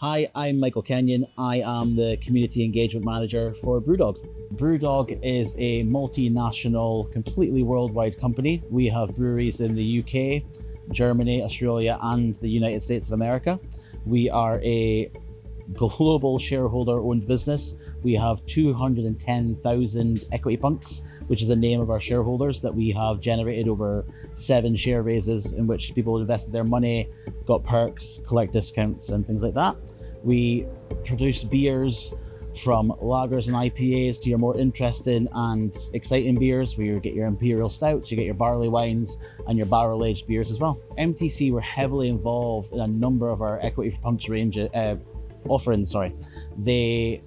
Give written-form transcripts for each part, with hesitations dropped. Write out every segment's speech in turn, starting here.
Hi, I'm Michael Kenyon. I am the Community Engagement Manager for Brewdog. Brewdog is a multinational, completely worldwide company. We have breweries in the UK, Germany, Australia, and the United States of America. We are a global shareholder-owned business. We have 210,000 equity punks, which is the name of our shareholders that we have generated over 7 share raises in which people invested their money, got perks, collect discounts, and things like that. We produce beers from lagers and IPAs to your more interesting and exciting beers, where you get your imperial stouts, you get your barley wines, and your barrel-aged beers as well. MTC were heavily involved in a number of our Equity for Punks range offerings. They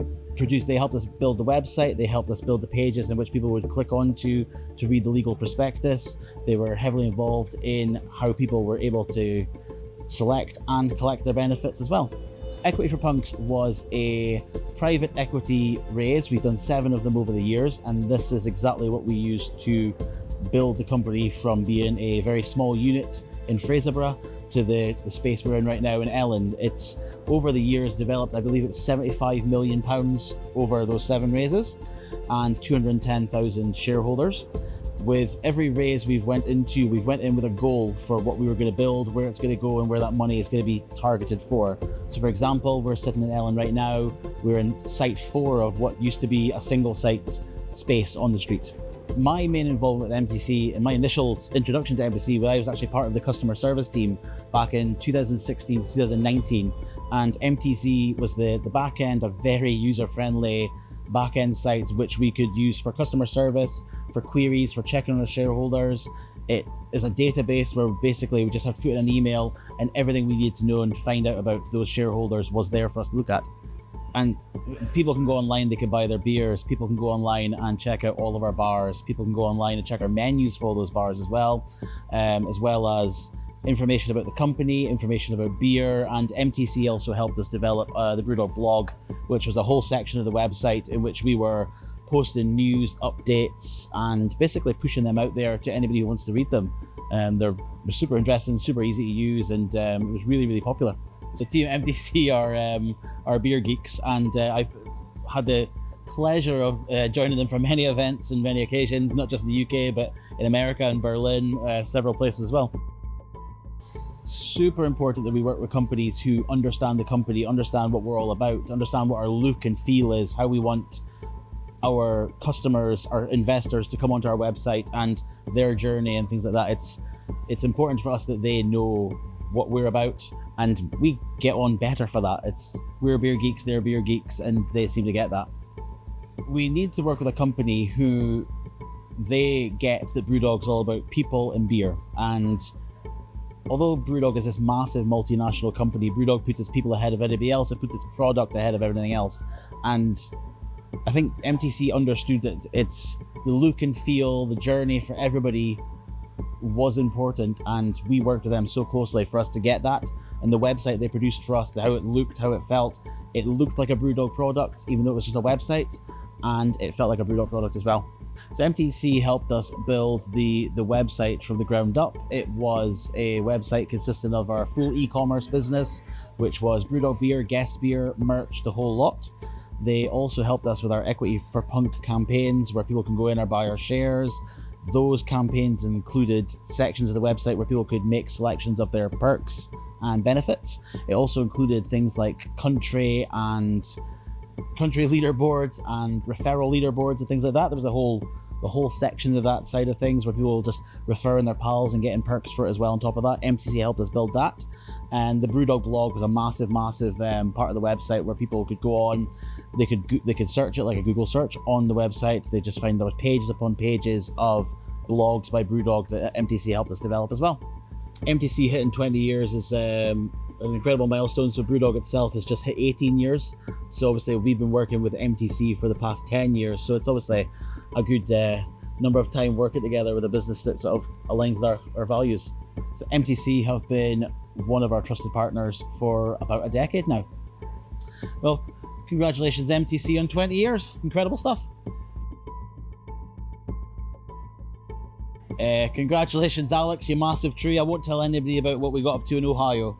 helped us build the website, they helped us build the pages in which people would click onto to read the legal prospectus. They were heavily involved in how people were able to select and collect their benefits as well. Equity for Punks was a private equity raise. We've done 7 of them over the years, and this is exactly what we used to build the company from being a very small unit in Fraserburgh to the space we're in right now in Ellen. It's over the years developed, I believe it's £75 million over those 7 raises and 210,000 shareholders. With every raise we went in with a goal for what we were going to build, where it's going to go, and where that money is going to be targeted for. So for example, we're sitting in Ellen right now, we're in site 4 of what used to be a single site space on the street. My main involvement with MTC and my initial introduction to MTC, I was actually part of the customer service team back in 2016 to 2019, and MTC was the back end of very user-friendly back-end sites which we could use for customer service, for queries, for checking on our shareholders. It is a database where basically we just have to put in an email and everything we needed to know and find out about those shareholders was there for us to look at. And people can go online, they can buy their beers, people can go online and check out all of our bars, people can go online and check our menus for all those bars as well as information about the company, information about beer, and MTC also helped us develop the Brewdog blog, which was a whole section of the website in which we were posting news, updates, and basically pushing them out there to anybody who wants to read them. They're super interesting, super easy to use, and it was really, really popular. The team at MTC are beer geeks, and I've had the pleasure of joining them for many events and many occasions, not just in the UK, but in America and Berlin, several places as well. It's super important that we work with companies who understand the company, understand what we're all about, understand what our look and feel is, how we want our customers, our investors to come onto our website and their journey and things like that. It's important for us that they know what we're about, and we get on better for that. We're beer geeks, they're beer geeks, and they seem to get that. We need to work with a company who they get that Brewdog's all about people and beer. And although Brewdog is this massive multinational company, Brewdog puts its people ahead of anybody else. It puts its product ahead of everything else. And I think MTC understood that it's the look and feel, the journey for everybody was important, and we worked with them so closely for us to get that. And the website they produced for us, how it looked, how it felt, it looked like a Brewdog product, even though it was just a website, and it felt like a Brewdog product as well. So MTC helped us build the website from the ground up. It was a website consisting of our full e-commerce business, which was Brewdog beer, guest beer, merch, the whole lot. They also helped us with our Equity for Punk campaigns, where people can go in and buy our shares. Those campaigns included sections of the website where people could make selections of their perks and benefits. It also included things like country leaderboards and referral leaderboards and things like that. There was a whole section of that side of things where people just referring their pals and getting perks for it as well. On top of that, MTC helped us build that. And the Brewdog blog was a massive part of the website where people could go on. They could search it like a Google search on the website. They just find there was pages upon pages of blogs by Brewdog that MTC helped us develop as well. MTC hitting 20 years is an incredible milestone. So Brewdog itself has just hit 18 years. So obviously we've been working with MTC for the past 10 years. So it's obviously a good number of time working together with a business that sort of aligns with our values. So MTC have been one of our trusted partners for about a decade now. Well, congratulations MTC on 20 years. Incredible stuff. Congratulations Alex, you massive tree. I won't tell anybody about what we got up to in Ohio.